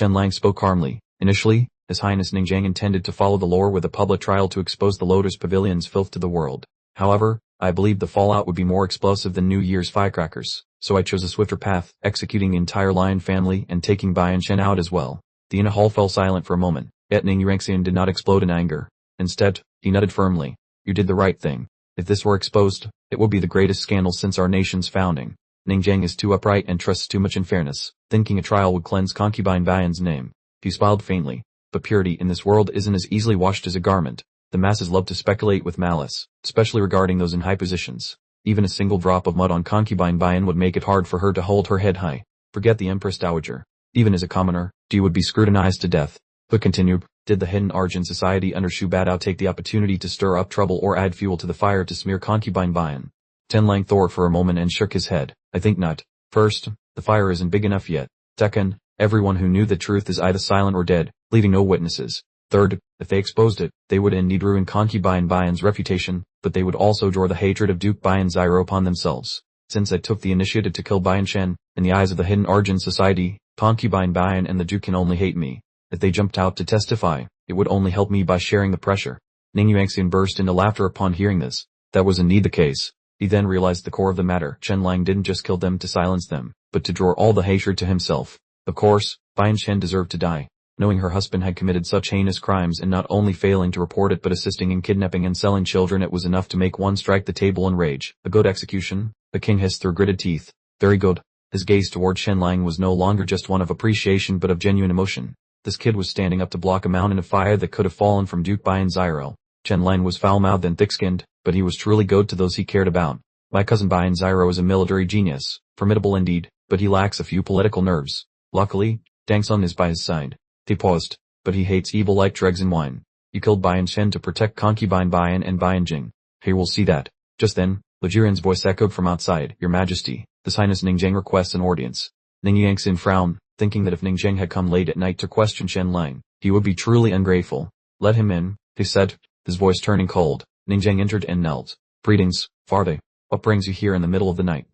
Chen Lang spoke calmly. Initially, His Highness Ningjiang intended to follow the law with a public trial to expose the Lotus Pavilion's filth to the world. However, I believed the fallout would be more explosive than New Year's firecrackers, so I chose a swifter path, executing the entire Lion family and taking Bai and Shen out as well. The inner hall fell silent for a moment, yet Ning Yuanxian did not explode in anger. Instead, he nodded firmly. You did the right thing. If this were exposed, it would be the greatest scandal since our nation's founding. Ningjiang is too upright and trusts too much in fairness, thinking a trial would cleanse concubine Baiyan's name. He smiled faintly. But purity in this world isn't as easily washed as a garment. The masses love to speculate with malice, especially regarding those in high positions. Even a single drop of mud on concubine Baiyan would make it hard for her to hold her head high. Forget the Empress Dowager. Even as a commoner, you would be scrutinized to death. But continue, did the hidden Arjun society under Shu Badao take the opportunity to stir up trouble or add fuel to the fire to smear concubine Baiyan? Ten Lang thought for a moment and shook his head. I think not. First, the fire isn't big enough yet. Second, everyone who knew the truth is either silent or dead, leaving no witnesses. Third, if they exposed it, they would indeed ruin concubine Baiyan's reputation, but they would also draw the hatred of Duke Baiyan Zyro upon themselves. Since I took the initiative to kill Baiyan Shen, in the eyes of the hidden Arjun society, concubine Baiyan and the Duke can only hate me. If they jumped out to testify, it would only help me by sharing the pressure. Ning Yuanxian burst into laughter upon hearing this. That was indeed the case. He then realized the core of the matter. Chen Lang didn't just kill them to silence them, but to draw all the hatred to himself. Of course, Baiyan Shen deserved to die. Knowing her husband had committed such heinous crimes and not only failing to report it but assisting in kidnapping and selling children, it was enough to make one strike the table in rage. A good execution? The king hissed through gritted teeth. Very good. His gaze toward Shen Lang was no longer just one of appreciation but of genuine emotion. This kid was standing up to block a mountain of fire that could have fallen from Duke Baiyan Zyro. Chen Lang was foul-mouthed and thick-skinned, but he was truly good to those he cared about. My cousin Baiyan Zyro is a military genius, formidable indeed, but he lacks a few political nerves. Luckily, Dang Sung is by his side. He paused, but he hates evil like dregs and wine. You killed Baiyan Shen to protect concubine Baiyan and Baiyan Jing. He will see that. Just then, Lajirian's voice echoed from outside. Your Majesty, His Highness Ningjiang requests an audience. Ning Yuanxian frowned, thinking that if Ningjiang had come late at night to question Shen Lang, he would be truly ungrateful. Let him in, he said, his voice turning cold. Ningjiang entered and knelt. Greetings, Father. What brings you here in the middle of the night?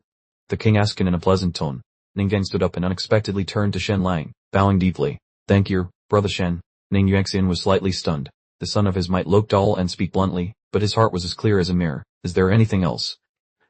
The king asked in a pleasant tone. Ningjiang stood up and unexpectedly turned to Shen Lang, bowing deeply. Thank you, Brother Shen. Ning Yuanxian was slightly stunned. The son of his might look dull and speak bluntly, but his heart was as clear as a mirror. Is there anything else?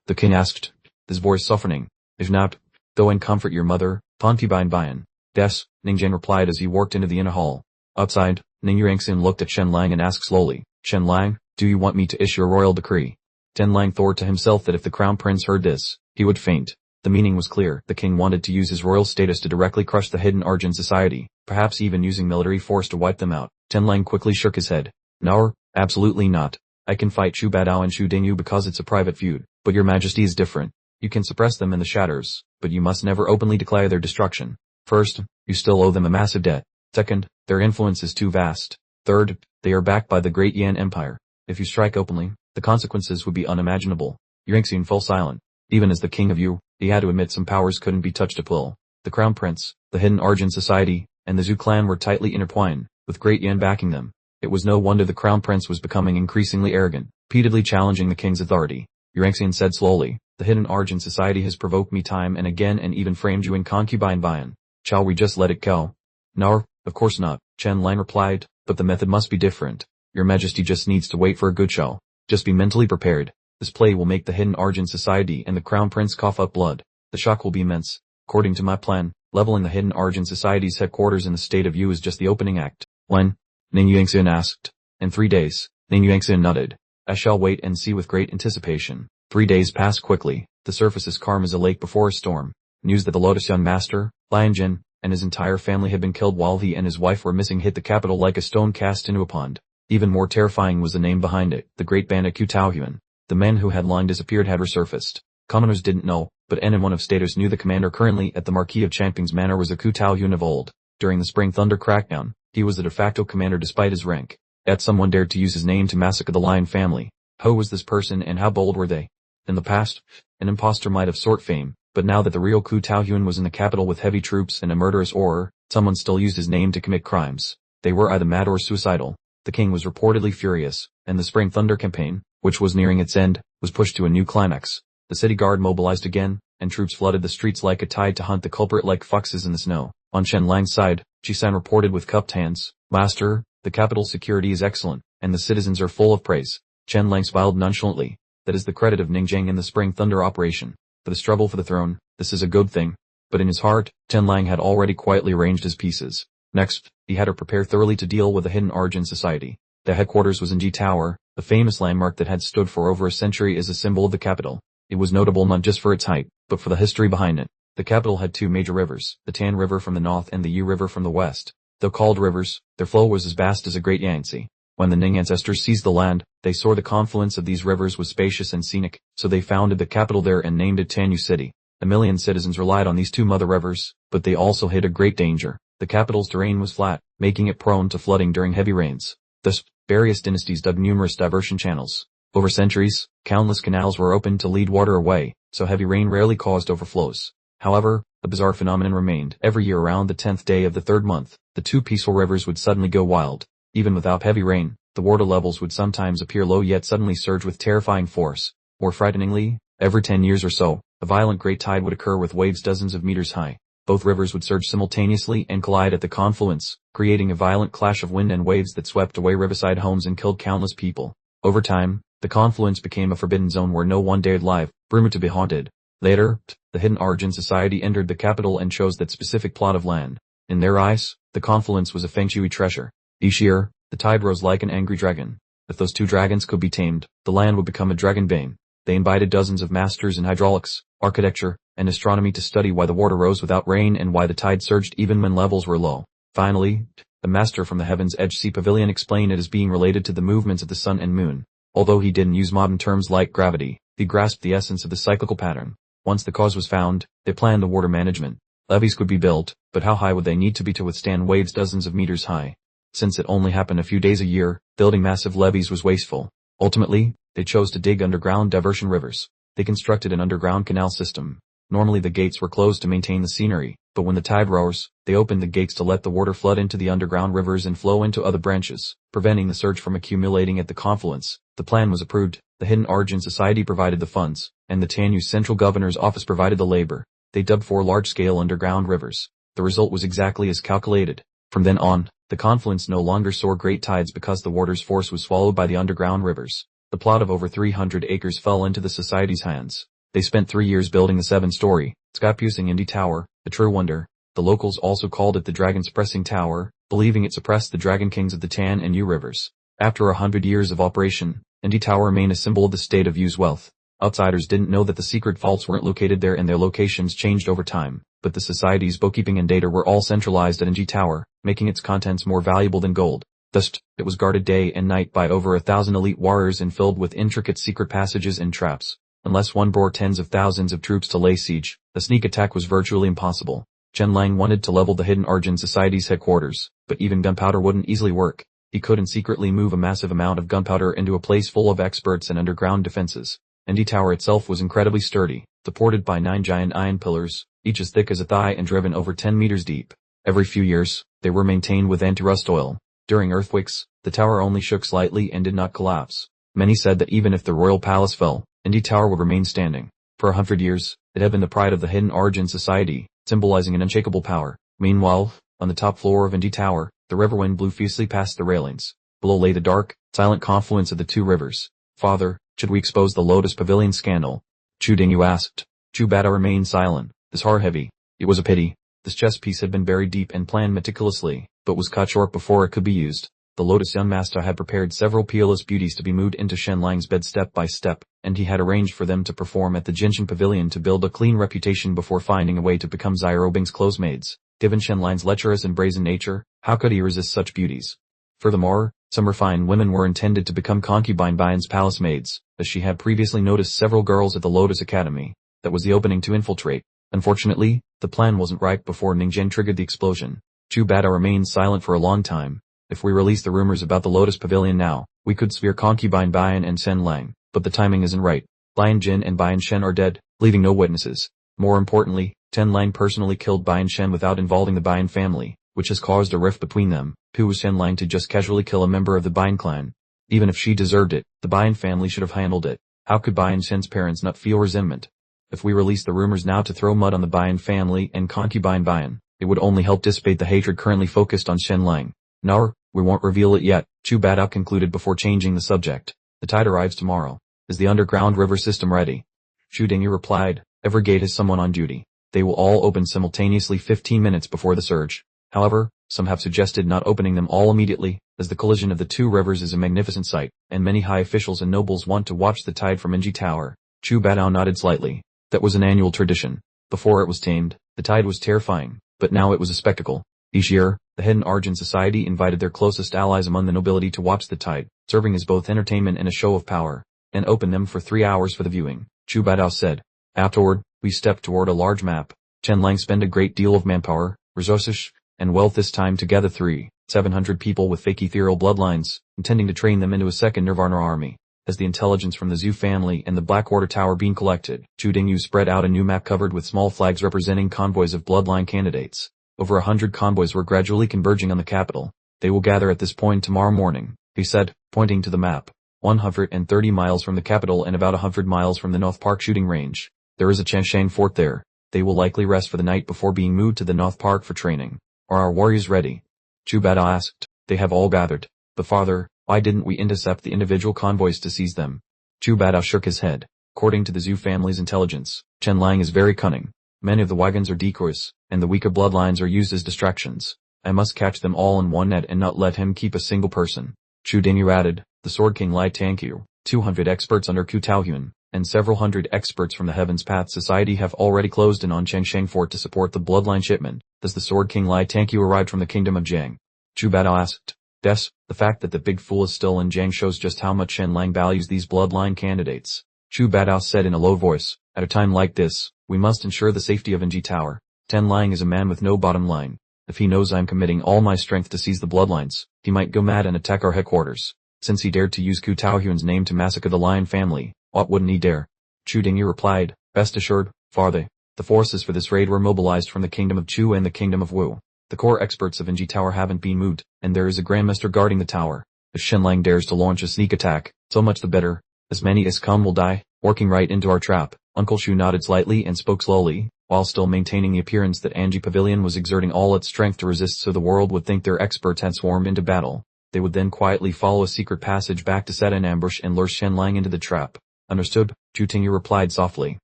The king asked, his voice softening. If not, go and comfort your mother, concubine Baiyan. Yes, Ningjiang replied as he walked into the inner hall. Outside, Ning Yuanxian looked at Shen Lang and asked slowly, Shen Lang, do you want me to issue a royal decree? Shen Lang thought to himself that if the crown prince heard this, he would faint. The meaning was clear. The king wanted to use his royal status to directly crush the hidden Arjun society, perhaps even using military force to wipe them out. Shen Lang quickly shook his head. No, absolutely not. I can fight Shu Badao and Shu Dingyu because it's a private feud, but your majesty is different. You can suppress them in the shadows, but you must never openly declare their destruction. First, you still owe them a massive debt. Second, their influence is too vast. Third, they are backed by the great Yan Empire. If you strike openly, the consequences would be unimaginable. Yuanxian fell silent. Even as the king of Yu, he had to admit some powers couldn't be touched at will. The crown prince, the hidden Arjun society, and the Zhu clan were tightly intertwined, with great Yan backing them. It was no wonder the crown prince was becoming increasingly arrogant, repeatedly challenging the king's authority. Yuanxian said slowly, the hidden Arjun society has provoked me time and again and even framed you in concubine Baiyan. Shall we just let it go? No, of course not, Chen Lang replied, but the method must be different. Your majesty just needs to wait for a good show. Just be mentally prepared. This play will make the hidden Arjun society and the crown prince cough up blood. The shock will be immense. According to my plan, leveling the hidden Arjun society's headquarters in the state of Yu is just the opening act. When? Ning Yuanxian asked. In 3 days. Ning Yuanxian nodded. I shall wait and see with great anticipation. 3 days passed quickly. The surface is calm as a lake before a storm. News that the Lotus Young Master, Lion Jin, and his entire family had been killed while he and his wife were missing hit the capital like a stone cast into a pond. Even more terrifying was the name behind it, the great bandit Ku Taoyuan. The man who had long disappeared had resurfaced. Commoners didn't know, but anyone of status knew the commander currently at the Marquis of Champing's manor was the Ku Taoyuan of old. During the Spring Thunder crackdown, he was the de facto commander despite his rank. Yet someone dared to use his name to massacre the Lion family. Who was this person and how bold were they? In the past, an imposter might have sought fame, but now that the real Ku Taoyuan was in the capital with heavy troops and a murderous aura, someone still used his name to commit crimes. They were either mad or suicidal. The king was reportedly furious, and the Spring Thunder campaign, which was nearing its end, was pushed to a new climax. The city guard mobilized again, and troops flooded the streets like a tide to hunt the culprit like foxes in the snow. On Chen Lang's side, Jisan reported with cupped hands, "Master, the capital's security is excellent, and the citizens are full of praise." Chen Lang smiled nonchalantly. "That is the credit of Ningjang in the Spring Thunder operation. For the struggle for the throne, this is a good thing." But in his heart, Chen Lang had already quietly arranged his pieces. Next, he had her prepare thoroughly to deal with the hidden Arjun society. The headquarters was in Ji Tower, a famous landmark that had stood for over a century as a symbol of the capital. It was notable not just for its height, but for the history behind it. The capital had two major rivers, the Tan River from the north and the Yu River from the west. Though called rivers, their flow was as vast as a great Yangtze. When the Ning ancestors seized the land, they saw the confluence of these rivers was spacious and scenic, so they founded the capital there and named it Tanyu City. A million citizens relied on these two mother rivers, but they also hid a great danger. The capital's terrain was flat, making it prone to flooding during heavy rains. Thus, various dynasties dug numerous diversion channels. Over centuries, countless canals were opened to lead water away, so heavy rain rarely caused overflows. However, a bizarre phenomenon remained. Every year around the 10th day of the third month, the two peaceful rivers would suddenly go wild. Even without heavy rain, the water levels would sometimes appear low yet suddenly surge with terrifying force. More frighteningly, every 10 years or so, a violent great tide would occur with waves dozens of meters high. Both rivers would surge simultaneously and collide at the confluence, creating a violent clash of wind and waves that swept away riverside homes and killed countless people. Over time, the confluence became a forbidden zone where no one dared live, rumored to be haunted. Later, the hidden Arjun society entered the capital and chose that specific plot of land. In their eyes, the confluence was a feng shui treasure. Each year, the tide rose like an angry dragon. If those two dragons could be tamed, the land would become a dragon bane. They invited dozens of masters in hydraulics, architecture, and astronomy to study why the water rose without rain and why the tide surged even when levels were low. Finally, the master from the Heaven's Edge Sea Pavilion explained it as being related to the movements of the sun and moon. Although he didn't use modern terms like gravity, he grasped the essence of the cyclical pattern. Once the cause was found, they planned the water management. Levees could be built, but how high would they need to be to withstand waves dozens of meters high? Since it only happened a few days a year, building massive levees was wasteful. Ultimately, they chose to dig underground diversion rivers. They constructed an underground canal system. Normally the gates were closed to maintain the scenery, but when the tide rose, they opened the gates to let the water flood into the underground rivers and flow into other branches, preventing the surge from accumulating at the confluence. The plan was approved, the hidden Arjun society provided the funds, and the Tanyu central governor's office provided the labor. They dug 4 large-scale underground rivers. The result was exactly as calculated. From then on, the confluence no longer saw great tides because the water's force was swallowed by the underground rivers. The plot of over 300 acres fell into the society's hands. They spent 3 years building the 7-story, sky-piercing Indy Tower, a true wonder. The locals also called it the Dragon-Suppressing Tower, believing it suppressed the Dragon Kings of the Tan and Yu rivers. After 100 years of operation, Indy Tower remained a symbol of the state of Yu's wealth. Outsiders didn't know that the secret vaults weren't located there and their locations changed over time, but the society's bookkeeping and data were all centralized at Indy Tower, making its contents more valuable than gold. Thus, it was guarded day and night by over 1,000 elite warriors and filled with intricate secret passages and traps. Unless one brought tens of thousands of troops to lay siege, a sneak attack was virtually impossible. Chen Lang wanted to level the hidden Arjun society's headquarters, but even gunpowder wouldn't easily work. He couldn't secretly move a massive amount of gunpowder into a place full of experts and underground defenses. Indy Tower itself was incredibly sturdy, supported by 9 giant iron pillars, each as thick as a thigh and driven over 10 meters deep. Every few years, they were maintained with anti-rust oil. During earthquakes, the tower only shook slightly and did not collapse. Many said that even if the royal palace fell, Indy Tower would remain standing. For 100 years, it had been the pride of the hidden Arjun society, symbolizing an unshakable power. Meanwhile, on the top floor of Indy Tower, the river wind blew fiercely past the railings. Below lay the dark, silent confluence of the two rivers. "Father, should we expose the Lotus Pavilion scandal?" Chu Dingyu asked. Chu Bata remained silent, his heart heavy. It was a pity. This chess piece had been buried deep and planned meticulously, but was cut short before it could be used. The Lotus Young Master had prepared several peerless beauties to be moved into Shen Lang's bed step by step, and he had arranged for them to perform at the Jinshan Pavilion to build a clean reputation before finding a way to become Xiao Bing's closemaids. Given Shen Lang's lecherous and brazen nature, how could he resist such beauties? Furthermore, some refined women were intended to become concubine Bian's palace maids, as she had previously noticed several girls at the Lotus Academy. That was the opening to infiltrate. Unfortunately, the plan wasn't ripe before Ningjian triggered the explosion. Chu Bata remained silent for a long time. If we release the rumors about the Lotus Pavilion now, we could sphere concubine Bian and Shen Lang, but the timing isn't right. Bian Jin and Bian Shen are dead, leaving no witnesses. More importantly, Shen Lang personally killed Bian Shen without involving the Bian family, which has caused a rift between them. Who was Shen Lang to just casually kill a member of the Bian clan? Even if she deserved it, the Bian family should have handled it. How could Bian Shen's parents not feel resentment? If we release the rumors now to throw mud on the Bian family and concubine Bian, it would only help dissipate the hatred currently focused on Shen Lang. "No, we won't reveal it yet," Chu Badao concluded before changing the subject. "The tide arrives tomorrow. Is the underground river system ready?" Chu Dingyu replied, "Every gate has someone on duty. They will all open simultaneously 15 minutes before the surge. However, some have suggested not opening them all immediately, as the collision of the two rivers is a magnificent sight, and many high officials and nobles want to watch the tide from Inji Tower." Chu Badao nodded slightly. That was an annual tradition. Before it was tamed, the tide was terrifying, but now it was a spectacle. Each year, the Hidden Arjun Society invited their closest allies among the nobility to watch the tide, serving as both entertainment and a show of power, and open them for 3 hours for the viewing, Chu Badao said. Afterward, we stepped toward a large map. Chen Lang spent a great deal of manpower, resources, and wealth this time to gather 700 people with fake ethereal bloodlines, intending to train them into a second Nirvana army. As the intelligence from the Zhu family and the Blackwater Tower being collected, Chu Dingyu spread out a new map covered with small flags representing convoys of bloodline candidates. Over 100 convoys were gradually converging on the capital. "They will gather at this point tomorrow morning," he said, pointing to the map. 130 miles from the capital and about 100 miles from the North Park shooting range. There is a Changshang fort there. They will likely rest for the night before being moved to the North Park for training. "Are our warriors ready?" Chu Badao asked. "They have all gathered. But father, why didn't we intercept the individual convoys to seize them?" Chu Badao shook his head. According to the Zhu family's intelligence, Chen Lang is very cunning. Many of the wagons are decoys, and the weaker bloodlines are used as distractions. I must catch them all in one net and not let him keep a single person. Chu Dingyu added, "The Sword King Lai Tangqiu, 200 experts under Ku Taoyuan, and several hundred experts from the Heaven's Path Society have already closed in on Changshang Fort to support the bloodline shipment. Does the Sword King Lai Tangqiu arrive from the kingdom of Jiang?" Chu Badao asked. "Yes, the fact that the big fool is still in Jiang shows just how much Shen Lang values these bloodline candidates." Chu Badao said in a low voice, "At a time like this, we must ensure the safety of Inji Tower. Chen Lang is a man with no bottom line. If he knows I'm committing all my strength to seize the bloodlines, he might go mad and attack our headquarters. Since he dared to use Ku Taoyuan's name to massacre the Lion family, what wouldn't he dare?" Chu Dingyu replied, "Rest assured, father. The forces for this raid were mobilized from the kingdom of Chu and the kingdom of Wu. The core experts of Inji Tower haven't been moved, and there is a grandmaster guarding the tower. If Shen Lang dares to launch a sneak attack, so much the better. As many as come will die, working right into our trap." Uncle Shu nodded slightly and spoke slowly, while still maintaining the appearance that Anji Pavilion was exerting all its strength to resist, so the world would think their experts had swarmed into battle. They would then quietly follow a secret passage back to set an ambush and lure Shen Lang into the trap. "Understood," Chu Dingyu replied softly.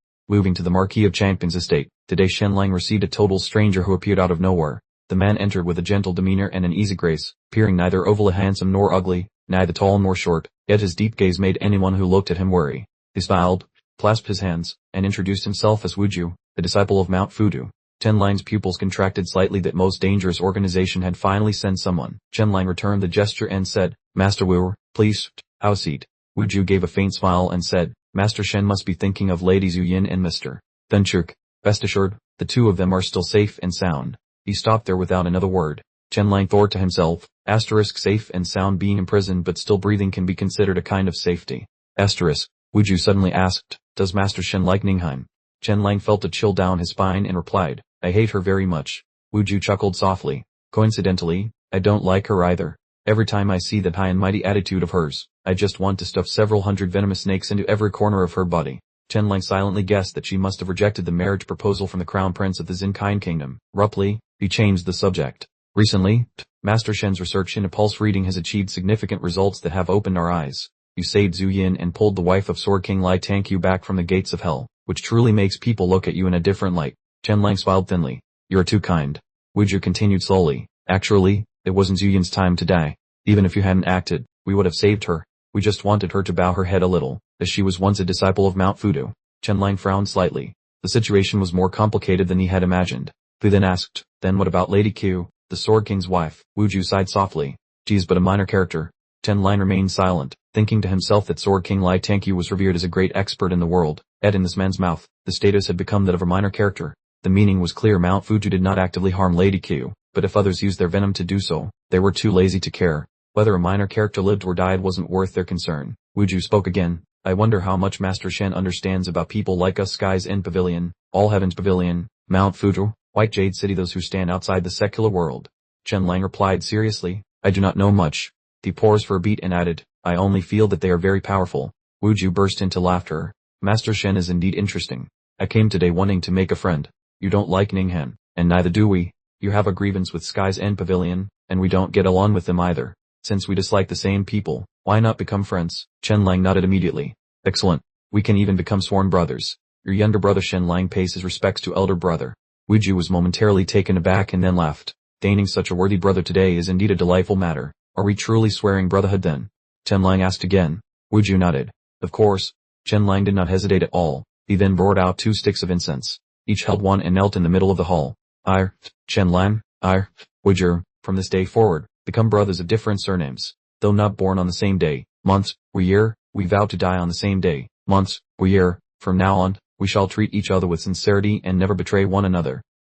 Moving to the Marquis of Changping's estate, today Shen Lang received a total stranger who appeared out of nowhere. The man entered with a gentle demeanor and an easy grace, appearing neither overly handsome nor ugly, neither tall nor short, yet his deep gaze made anyone who looked at him worry. He smiled, clasped his hands, and introduced himself as Wuju, the disciple of Mount Fudu. Chen Lang's pupils contracted slightly. That most dangerous organization had finally sent someone. Chen Lang returned the gesture and said, "Master Wu, please, have a seat." Wuju gave a faint smile and said, "Master Shen must be thinking of Lady Zhu Yin and Mr. Benchuk. Rest assured, the two of them are still safe and sound." He stopped there without another word. Chen Lang thought to himself, safe and sound being imprisoned but still breathing can be considered a kind of safety. Wuju suddenly asked, "Does Master Shen like Ningheim?" Chen Lang felt a chill down his spine and replied, "I hate her very much." Wuju chuckled softly. "Coincidentally, I don't like her either. Every time I see that high and mighty attitude of hers, I just want to stuff several hundred venomous snakes into every corner of her body." Chen Lang silently guessed that she must have rejected the marriage proposal from the crown prince of the Zinkian kingdom. Abruptly, he changed the subject. "Recently, Master Shen's research into pulse reading has achieved significant results that have opened our eyes. You saved Zhu Yin and pulled the wife of Sword King Lai Tangqiu back from the gates of hell, which truly makes people look at you in a different light." Chen Lang smiled thinly. "You're too kind." Wuju continued slowly. "Actually, it wasn't Zhu Yin's time to die. Even if you hadn't acted, we would have saved her. We just wanted her to bow her head a little, as she was once a disciple of Mount Fudu." Chen Lang frowned slightly. The situation was more complicated than he had imagined. He then asked, "Then what about Lady Q, the Sword King's wife?" Wuju sighed softly. "She is but a minor character." Chen Lang remained silent, thinking to himself that Sword King Lai Tangqiu was revered as a great expert in the world, yet in this man's mouth, the status had become that of a minor character. The meaning was clear. Mount Fudu did not actively harm Lady Q, but if others used their venom to do so, they were too lazy to care. Whether a minor character lived or died wasn't worth their concern. Wuju spoke again. "I wonder how much Master Shen understands about people like us. Skies End Pavilion, All Heavens Pavilion, Mount Fudu, White Jade City, those who stand outside the secular world." Chen Lang replied seriously, "I do not know much." He paused for a beat and added, "I only feel that they are very powerful." Wuju burst into laughter. "Master Shen is indeed interesting. I came today wanting to make a friend. You don't like Ninghan, and neither do we. You have a grievance with Sky's End Pavilion, and we don't get along with them either. Since we dislike the same people, why not become friends? Chen Lang nodded immediately. Excellent. We can even become sworn brothers. Your younger brother Shen Lang pays his respects to elder brother. Wu Ju was momentarily taken aback and then laughed. Gaining such a worthy brother today is indeed a delightful matter. Are we truly swearing brotherhood then? Chen Lang asked again. Wu Ju nodded. Of course. Chen Lang did not hesitate at all. He then brought out 2 sticks of incense. Each held one and knelt in the middle of the hall. Chen Lang, Wu Ju, from this day forward, become brothers of different surnames. Though not born on the same day, month, or year, we vow to die on the same day, month, or year. From now on, we shall treat each other with sincerity and never betray one another.